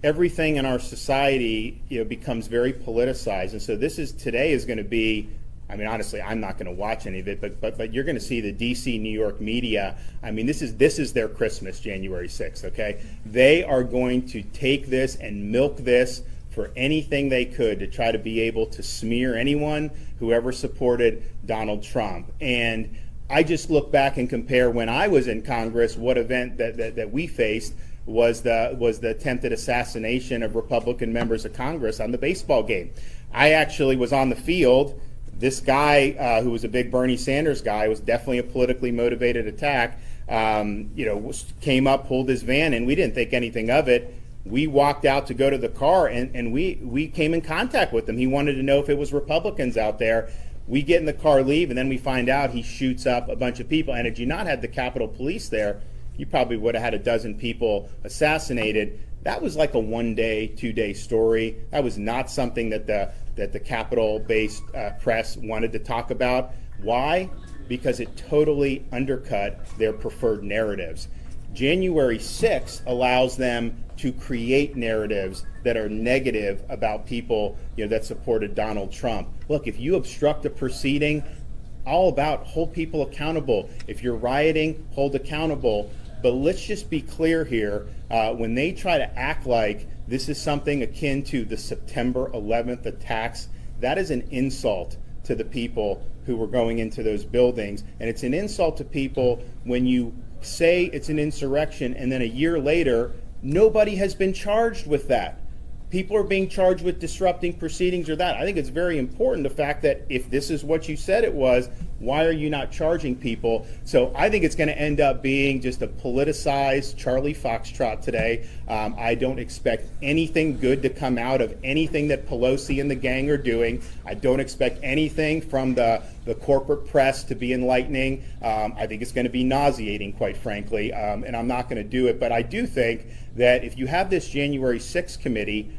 everything in our society, becomes very politicized. And so today is going to be, I mean, honestly, I'm not going to watch any of it, but you're going to see the DC, New York media. I mean, this is their Christmas, January 6th, okay? They are going to take this and milk this for anything they could to try to be able to smear anyone who ever supported Donald Trump. And I just look back and compare when I was in Congress, what event that we faced was the attempted assassination of Republican members of Congress on the baseball game. I actually was on the field. This guy, who was a big Bernie Sanders guy, was definitely a politically motivated attack. Came up, pulled his van, and we didn't think anything of it. We walked out to go to the car, and we came in contact with him. He wanted to know if it was Republicans out there. We get in the car, leave, and then we find out he shoots up a bunch of people. And had you not had the Capitol Police there, you probably would have had a dozen people assassinated. That was like a 1-day, 2-day story. That was not something that the Capitol-based press wanted to talk about. Why? Because it totally undercut their preferred narratives. January 6th allows them to create narratives that are negative about people that supported Donald Trump. Look, if you obstruct a proceeding, all about hold people accountable. If you're rioting, hold accountable. But let's just be clear here. When they try to act like this is something akin to the September 11th attacks, that is an insult to the people who were going into those buildings. And it's an insult to people when you say it's an insurrection and then a year later, nobody has been charged with that. People are being charged with disrupting proceedings or that. I think it's very important, the fact that if this is what you said it was, why are you not charging people? So I think it's going to end up being just a politicized Charlie Foxtrot today. I don't expect anything good to come out of anything that Pelosi and the gang are doing. I don't expect anything from the corporate press to be enlightening. I think it's going to be nauseating, quite frankly, and I'm not going to do it. But I do think that if you have this January 6th committee,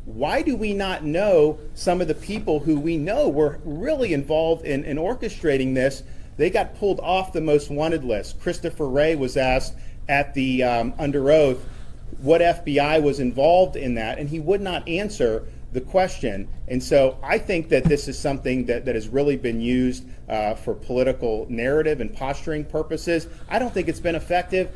why do we not know some of the people who we know were really involved in orchestrating this? They got pulled off the most wanted list. Christopher Wray was asked at the under oath what FBI was involved in that, and he would not answer the question. And so I think that this is something that has really been used for political narrative and posturing purposes. I don't think it's been effective.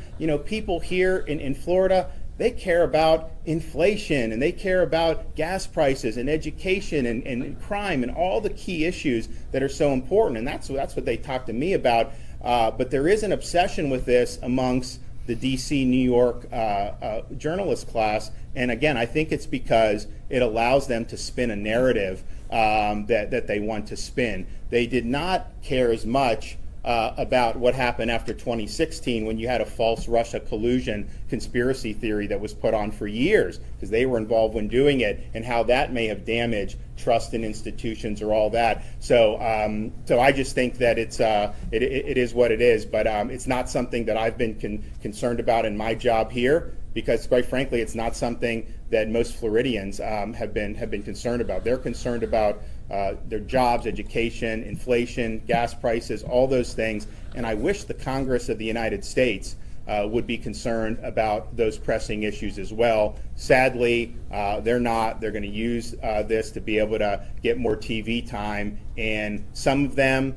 People here in Florida, they care about inflation and they care about gas prices and education and crime and all the key issues that are so important. And that's what they talk to me about. But there is an obsession with this amongst the DC, New York journalist class. And again, I think it's because it allows them to spin a narrative that they want to spin. They did not care as much about what happened after 2016 when you had a false Russia collusion conspiracy theory that was put on for years because they were involved when doing it, and how that may have damaged trust in institutions or all that. So I just think that it is what it is, but it's not something that I've been concerned about in my job here, because quite frankly, it's not something that most Floridians have been concerned about. They're concerned about their jobs, education, inflation, gas prices, all those things. And I wish the Congress of the United States would be concerned about those pressing issues as well. Sadly, they're not. They're going to use this to be able to get more TV time. And some of them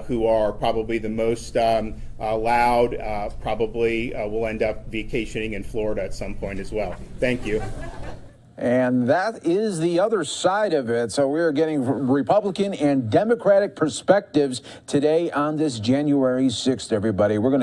who are probably the most loud probably will end up vacationing in Florida at some point as well. Thank you. And that is the other side of it. So we're getting Republican and Democratic perspectives today on this January 6th, everybody. We're going to